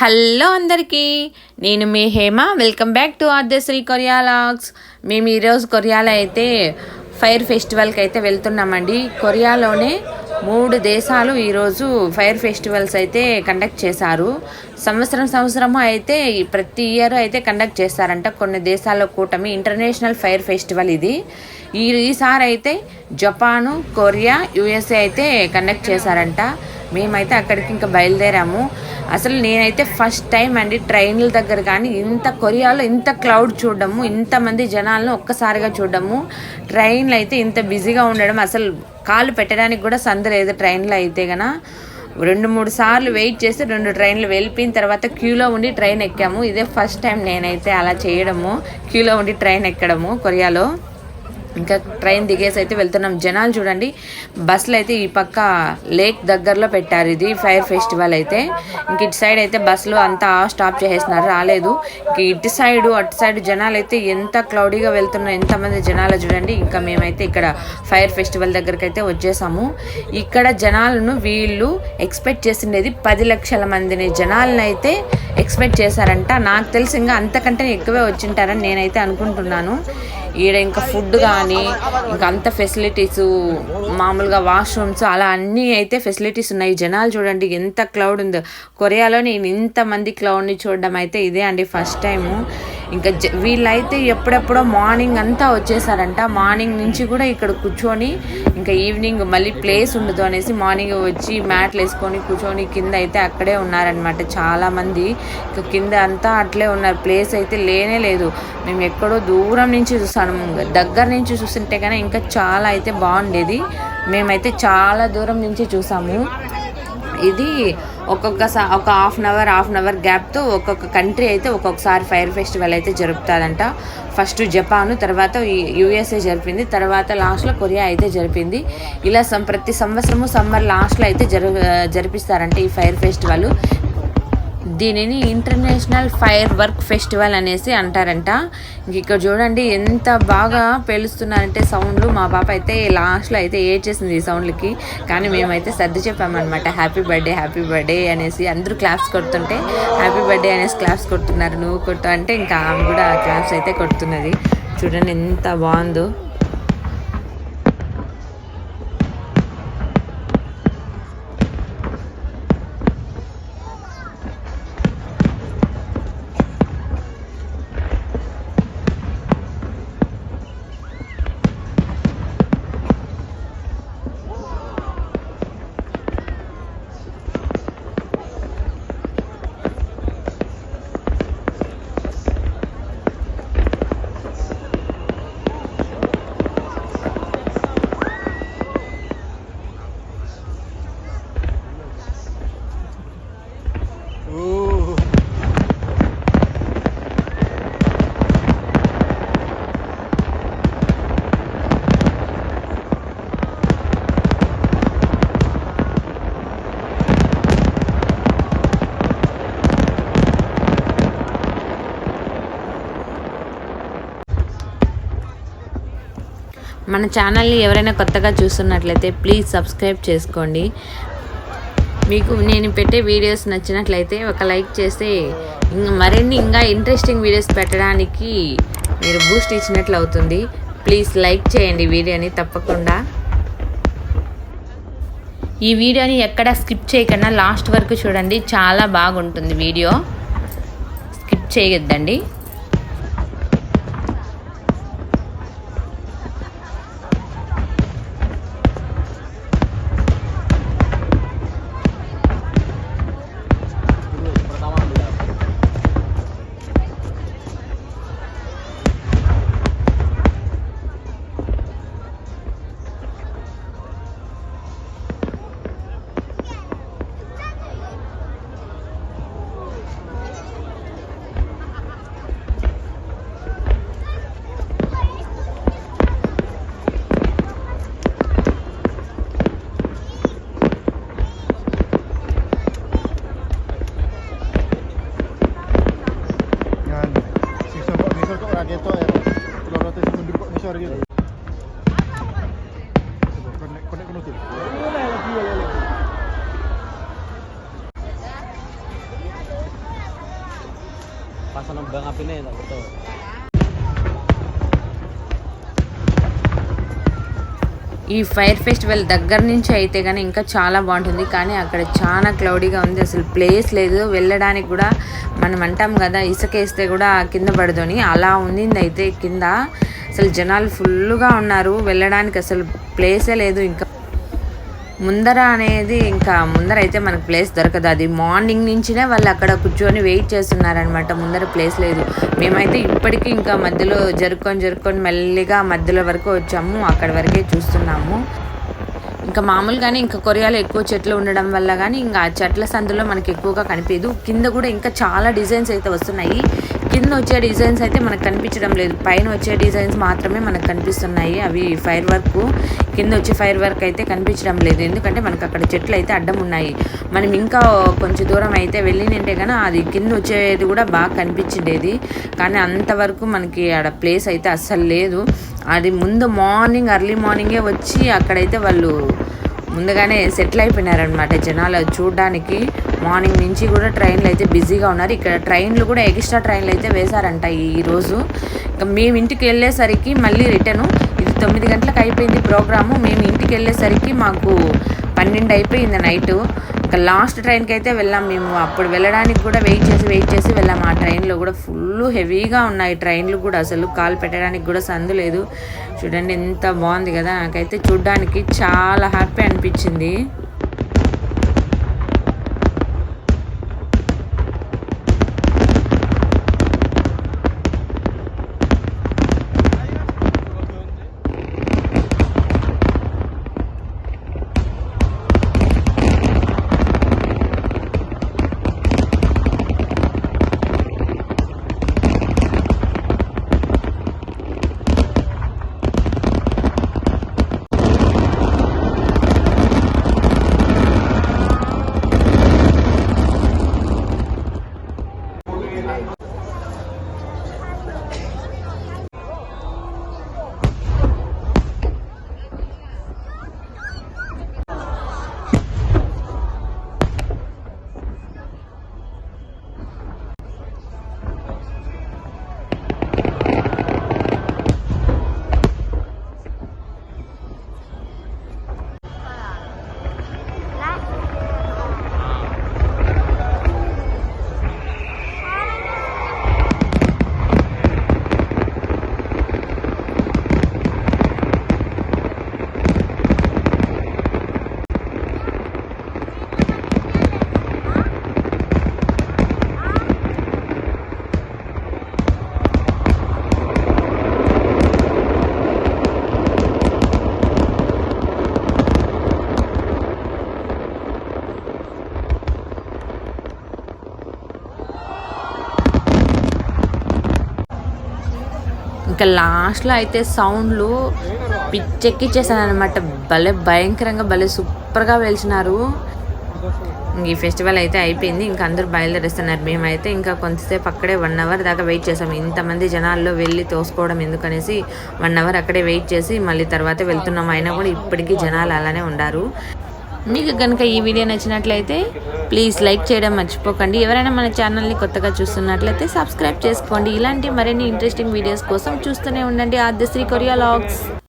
Hello అందరికీ, నేను మీ Hema. Welcome back to Aadyasri Korea logs. మేము ఈరోజు కొరియాలో అయితే ఫైర్ ఫెస్టివల్కి అయితే వెళ్తున్నామండి. కొరియాలోనే 3 దేశాలు ఈరోజు ఫైర్ ఫెస్టివల్స్ అయితే కండక్ట్ చేశారు. సంవత్సరము అయితే ప్రతి ఇయర్ అయితే కండక్ట్ చేస్తారంట. కొన్ని దేశాల్లో కూటమి ఇంటర్నేషనల్ ఫైర్ ఫెస్టివల్ ఇది. ఈసారి అయితే జపాను, కొరియా, యుఎస్ఏ అయితే కండక్ట్ చేశారంట. మేమైతే అక్కడికి ఇంకా బయలుదేరాము. అసలు నేనైతే ఫస్ట్ టైం అండి ట్రైన్ల దగ్గర కానీ కొరియాలో ఇంత క్లౌడ్ చూడడము, ఇంతమంది జనాలను ఒక్కసారిగా చూడడము, ట్రైన్లు అయితే ఇంత బిజీగా ఉండడం, అసలు కాళ్ళు పెట్టడానికి కూడా సందలేదు. ట్రైన్లో అయితే గన 2-3 సార్లు వెయిట్ చేసి 2 ట్రైన్లు వెళ్ళిపోయిన తర్వాత క్యూలో ఉండి ట్రైన్ ఎక్కాము. ఇదే ఫస్ట్ టైం నేనైతే అలా చేయడము, క్యూలో ఉండి ట్రైన్ ఎక్కడము కొరియాలో. ఇంకా ట్రైన్ దిగేసి అయితే వెళ్తున్నాం. జనాలు చూడండి, బస్సులు అయితే ఈ పక్క లేక్ దగ్గరలో పెట్టారు. ఇది ఫైర్ ఫెస్టివల్ అయితే ఇంక ఇటు సైడ్ అయితే బస్సులు అంతా స్టాప్ చేసేస్తున్నారు, రాలేదు. ఇంక ఇటు సైడ్ అటు సైడ్ జనాలు అయితే ఎంత క్లౌడీగా వెళ్తున్నారు, ఎంతమంది జనాలు చూడండి. ఇంకా మేమైతే ఇక్కడ ఫైర్ ఫెస్టివల్ దగ్గరికి అయితే వచ్చేసాము. ఇక్కడ జనాలను వీళ్ళు ఎక్స్పెక్ట్ చేసిండేది 10 లక్షల మందిని జనాలను అయితే ఎక్స్పెక్ట్ చేశారంట. నాకు తెలిసి ఇంకా అంతకంటే ఎక్కువే వచ్చింటారని నేనైతే అనుకుంటున్నాను. ఈడ ఇంకా ఫుడ్ కానీ ఇంకా అంత ఫెసిలిటీస్, మామూలుగా వాష్రూమ్స్ అలా అన్నీ అయితే ఫెసిలిటీస్ ఉన్నాయి. జనాలు చూడండి ఎంత క్లౌడ్ ఉందో. కొరియాలో నేను ఇంతమంది క్లౌడ్ని చూడడం అయితే ఇదే అండి ఫస్ట్ టైము. ఇంకా వీళ్ళైతే ఎప్పుడెప్పుడో మార్నింగ్ అంతా వచ్చేసారంట. మార్నింగ్ నుంచి కూడా ఇక్కడ కూర్చొని ఇంకా ఈవినింగ్ మళ్ళీ ప్లేస్ ఉండదు అనేసి మార్నింగ్ వచ్చి మ్యాట్లు వేసుకొని కూర్చొని కింద అయితే అక్కడే ఉన్నారనమాట చాలామంది. ఇంకా కింద అంతా అట్లే ఉన్నారు, ప్లేస్ అయితే లేనే లేదు. మేము ఎక్కడో దూరం నుంచి చూసాము, దగ్గర నుంచి చూస్తుంటే కానీ ఇంకా చాలా అయితే బాగుండేది. మేమైతే చాలా దూరం నుంచి చూసాము. ఇది ఒక హాఫ్ అన్ అవర్ గ్యాప్తో ఒక్కొక్క కంట్రీ అయితే ఒక్కొక్కసారి ఫైర్ ఫెస్టివల్ అయితే జరుపుతుందంట. ఫస్ట్ జపాను, తర్వాత యుఎస్ఏ జరిపింది, తర్వాత లాస్ట్లో కొరియా అయితే జరిపింది. ఇలా ప్రతి సంవత్సరము సమ్మర్ లాస్ట్లో అయితే జరిపిస్తారంట ఈ ఫైర్ ఫెస్టివల్. దీనిని ఇంటర్నేషనల్ ఫైర్ వర్క్ ఫెస్టివల్ అనేసి అంటారంట. ఇక్కడ చూడండి ఎంత బాగా పేలుస్తున్నారంటే సౌండ్లు. మా పాప అయితే లాస్ట్లో అయితే ఏడ్చేసింది ఈ సౌండ్లకి. కానీ మేమైతే సర్ది చెప్పామన్నమాట, హ్యాపీ బర్త్డే అనేసి. అందరూ క్లాప్స్ కొడుతుంటే హ్యాపీ బర్త్డే అనేసి క్లాప్స్ కొడుతున్నారు. నువ్వు కొట్టు అంటే ఇంకా ఆమె కూడా క్లాప్స్ అయితే కొడుతున్నది. చూడండి ఎంత బాగుందో. మన ఛానల్ని ఎవరైనా కొత్తగా చూస్తున్నట్లయితే ప్లీజ్ సబ్స్క్రైబ్ చేసుకోండి. మీకు నేను పెట్టే వీడియోస్ నచ్చినట్లయితే ఒక లైక్ చేస్తే మరిన్ని ఇంకా ఇంట్రెస్టింగ్ వీడియోస్ పెట్టడానికి మీరు బూస్ట్ ఇచ్చినట్లు అవుతుంది. ప్లీజ్ లైక్ చేయండి వీడియోని తప్పకుండా. ఈ వీడియోని ఎక్కడ స్కిప్ చేయకుండా లాస్ట్ వరకు చూడండి, చాలా బాగుంటుంది వీడియో, స్కిప్ చేయొద్దండి. ఈ ఫైర్ ఫెస్టివల్ దగ్గర నుంచి అయితే కానీ ఇంకా చాలా బాగుంటుంది. కానీ అక్కడ చాలా క్లౌడీగా ఉంది, అసలు ప్లేస్ లేదు వెళ్ళడానికి కూడా. మనం అంటాం కదా ఇసుకేస్తే కూడా కింద పడదని, అలా ఉంది అయితే కింద. అసలు జనాలు ఫుల్గా ఉన్నారు, వెళ్ళడానికి అసలు ప్లేసే లేదు. ఇంకా ముందర అనేది ఇంకా ముందర అయితే మనకు ప్లేస్ దొరకదు. అది మార్నింగ్ నుంచినే వాళ్ళు అక్కడ కూర్చొని వెయిట్ చేస్తున్నారనమాట, ముందర ప్లేస్ లేదు. మేమైతే ఇప్పటికీ ఇంకా మధ్యలో జరుపుకొని మెల్లిగా మధ్యలో వరకు వచ్చాము, అక్కడి వరకే చూస్తున్నాము. ఇంకా మామూలుగానే ఇంకా కొరియాలో ఎక్కువ చెట్లు ఉండడం వల్ల కానీ ఇంకా ఆ చెట్ల సందులో మనకి ఎక్కువగా కనిపించదు. కింద కూడా ఇంకా చాలా డిజైన్స్ అయితే వస్తున్నాయి. కింద వచ్చే డిజైన్స్ అయితే మనకు కనిపించడం లేదు, పైన వచ్చే డిజైన్స్ మాత్రమే మనకు కనిపిస్తున్నాయి. అవి ఫైర్ వర్క్, కింద వచ్చే ఫైర్ వర్క్ అయితే కనిపించడం లేదు, ఎందుకంటే మనకు అక్కడ చెట్లు అయితే అడ్డం ఉన్నాయి. మనం ఇంకా కొంచెం దూరం అయితే వెళ్ళినంటే కానీ అది కింద వచ్చేది కూడా బాగా కనిపించిండేది. కానీ అంతవరకు మనకి ఆడ ప్లేస్ అయితే అస్సలు లేదు. అది ముందు ఎర్లీ మార్నింగే వచ్చి అక్కడైతే వాళ్ళు ముందుగానే సెటిల్ అయిపోయినారనమాట జనాలు చూడడానికి. మార్నింగ్ నుంచి కూడా ట్రైన్లు అయితే బిజీగా ఉన్నారు. ఇక్కడ ట్రైన్లు కూడా ఎక్స్ట్రా ట్రైన్లు అయితే వేశారంట ఈరోజు. ఇంకా మేము ఇంటికి వెళ్ళేసరికి మళ్ళీ రిటర్ను, ఇది 9 గంటలకు అయిపోయింది ప్రోగ్రాము. మేము ఇంటికి వెళ్ళేసరికి మాకు 12 అయిపోయింది నైటు. ఇంకా లాస్ట్ ట్రైన్కి అయితే వెళ్ళాం మేము. అప్పుడు వెళ్ళడానికి కూడా వెయిట్ చేసి వెళ్ళాం. ఆ ట్రైన్లో కూడా ఫుల్ హెవీగా ఉన్నాయి ట్రైన్లు కూడా, అసలు కాలు పెట్టడానికి కూడా సందు లేదు. చూడండి ఎంత బాగుంది కదా, నాకైతే చూడడానికి చాలా హ్యాపీ అనిపించింది. ఇంకా లాస్ట్లో అయితే సౌండ్లు పిచ్చెక్కిచ్చేసాను అనమాట. భలే భయంకరంగా భలే సూపర్గా వెలిచినారు. ఈ ఫెస్టివల్ అయితే అయిపోయింది, ఇంకా అందరూ బయలుదేరేస్తున్నారు. మేమైతే ఇంకా కొంతసేపు అక్కడే 1 అవర్ దాకా వెయిట్ చేసాము. ఇంతమంది జనాల్లో వెళ్ళి తోసుకోవడం ఎందుకనేసి 1 అవర్ అక్కడే వెయిట్ చేసి మళ్ళీ తర్వాత వెళ్తున్నాము. అయినా కూడా ఇప్పటికీ జనాలు అలానే ఉండారు. మీకు కనుక ఈ వీడియో నచ్చినట్లయితే ప్లీజ్ లైక్ చేయడం మర్చిపోకండి. ఎవరైనా మన ఛానల్ని కొత్తగా చూస్తున్నట్లయితే సబ్స్క్రైబ్ చేసుకోండి. ఇలాంటి మరిన్ని ఇంట్రెస్టింగ్ వీడియోస్ కోసం చూస్తూనే ఉండండి ఆద్యశ్రీ కొరియా వ్లాగ్స్.